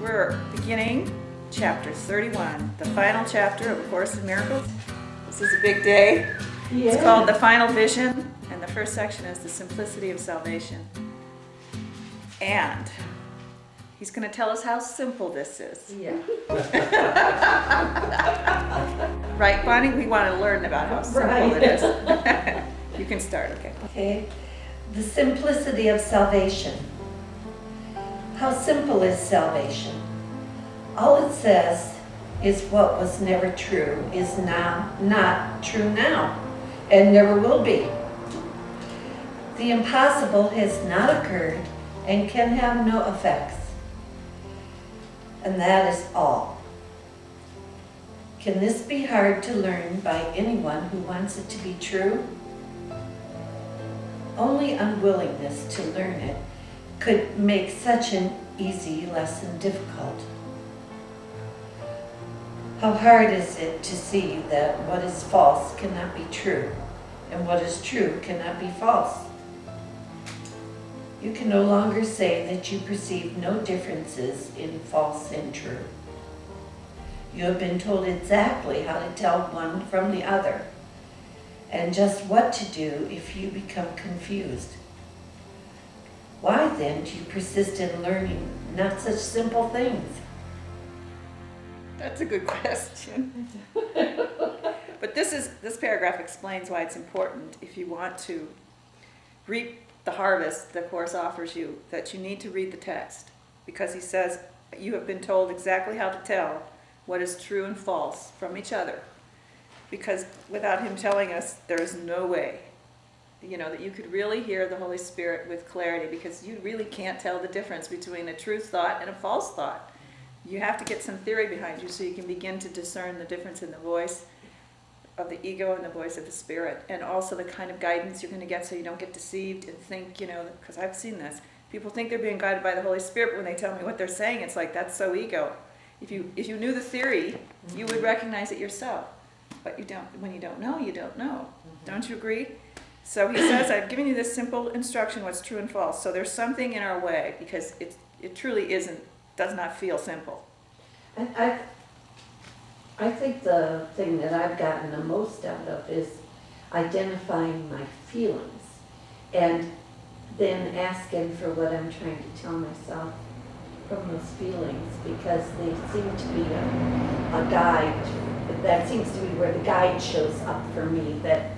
We're beginning chapter 31, the final chapter of A Course in Miracles. This is a big day. Yeah. It's called The Final Vision, and the first section is The Simplicity of Salvation. And he's going to tell us how simple this is. Yeah. Right, Bonnie? We want to learn about how simple Right. it is. You can start, okay. Okay. The simplicity of salvation. How simple is salvation? All it says is what was never true is now not true now and never will be. The impossible has not occurred and can have no effects. And that is all. Can this be hard to learn by anyone who wants it to be true? Only unwillingness to learn it could make such an easy lesson difficult. How hard is it to see that what is false cannot be true, and what is true cannot be false? You can no longer say that you perceive no differences in false and true. You have been told exactly how to tell one from the other, and just what to do if you become confused. Why then do you persist in learning not such simple things? That's a good question. But this paragraph explains why it's important if you want to reap the harvest the Course offers you, that you need to read the text. Because he says you have been told exactly how to tell what is true and false from each other. Because without him telling us, there is no way, that you could really hear the Holy Spirit with clarity, because you really can't tell the difference between a true thought and a false thought. You have to get some theory behind you so you can begin to discern the difference in the voice of the ego and the voice of the Spirit, and also the kind of guidance you're going to get so you don't get deceived and think, because I've seen this. People think they're being guided by the Holy Spirit, but when they tell me what they're saying, it's like, that's so ego. If you knew the theory, you would recognize it yourself. But you don't. When you don't know, you don't know. Don't you agree? So he says, I've given you this simple instruction, what's true and false. So there's something in our way, because it truly does not feel simple. I think the thing that I've gotten the most out of is identifying my feelings and then asking for what I'm trying to tell myself from those feelings, because they seem to be a guide. That seems to be where the guide shows up for me, that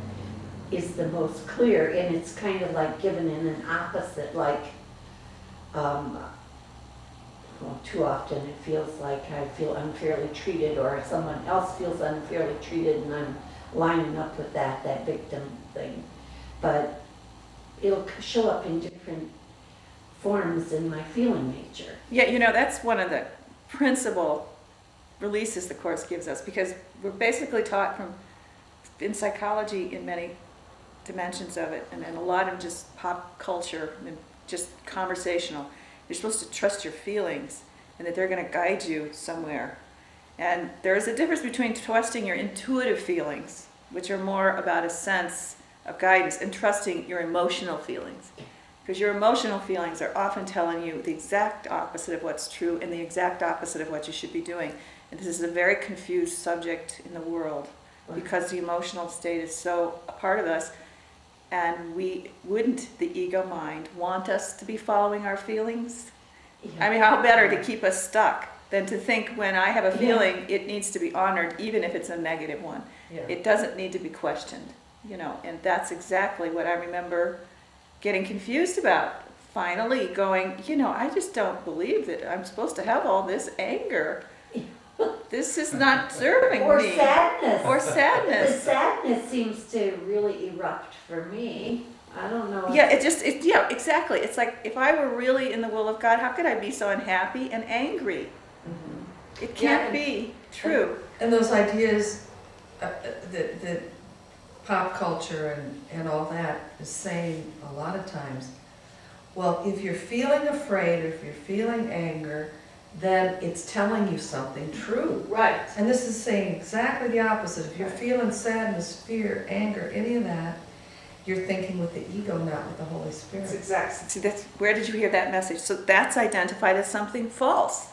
is the most clear, and it's kind of like given in an opposite, like too often it feels like I feel unfairly treated, or someone else feels unfairly treated, and I'm lining up with that victim thing. But it'll show up in different forms in my feeling nature. Yeah, that's one of the principal releases the Course gives us, because we're basically taught in psychology in many dimensions of it, and a lot of just pop culture and just conversational. You're supposed to trust your feelings and that they're going to guide you somewhere. And there's a difference between trusting your intuitive feelings, which are more about a sense of guidance, and trusting your emotional feelings. Because your emotional feelings are often telling you the exact opposite of what's true and the exact opposite of what you should be doing. And this is a very confused subject in the world, because the emotional state is so a part of us. And wouldn't the ego mind want us to be following our feelings? Yeah. I mean, how better to keep us stuck than to think, when I have a feeling, it needs to be honored, even if it's a negative one. Yeah. It doesn't need to be questioned, and that's exactly what I remember getting confused about. Finally going, I just don't believe that I'm supposed to have all this anger. This is not serving or me. Sadness. Or sadness. The sadness seems to really erupt for me. I don't know. Yeah, exactly. It's like, if I were really in the will of God, how could I be so unhappy and angry? Mm-hmm. It can't be true. And those ideas that pop culture and all that is saying a lot of times, well, if you're feeling afraid, or if you're feeling anger, then it's telling you something true. Right. And this is saying exactly the opposite. If you're feeling sadness, fear, anger, any of that, you're thinking with the ego, not with the Holy Spirit. That's exactly. See, where did you hear that message? So that's identified as something false.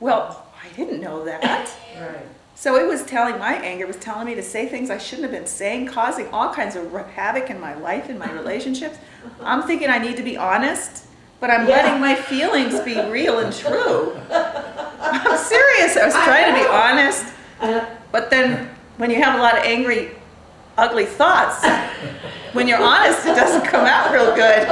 Well, I didn't know that. Right. So it was telling, my anger was telling me to say things I shouldn't have been saying, causing all kinds of havoc in my life, in my relationships. I'm thinking I need to be honest, but I'm Yeah. letting my feelings be real and true. I'm serious. I was trying to be honest, but then when you have a lot of angry, ugly thoughts, when you're honest, it doesn't come out real good.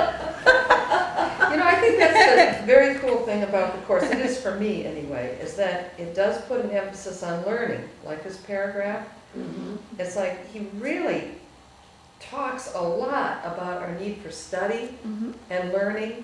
You know, I think that's a very cool thing about the Course, it is for me anyway, is that it does put an emphasis on learning, like this paragraph. It's like he really talks a lot about our need for study and learning,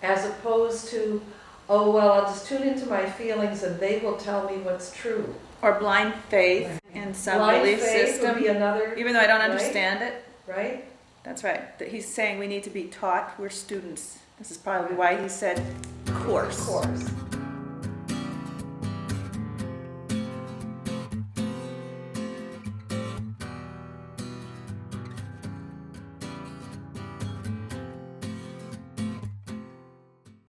as opposed to, oh, well, I'll just tune into my feelings and they will tell me what's true. Or blind faith in some Blind belief faith system, would be another, even though I don't right? understand it. right? That's right. That he's saying we need to be taught. We're students. This is probably why he said course. Course.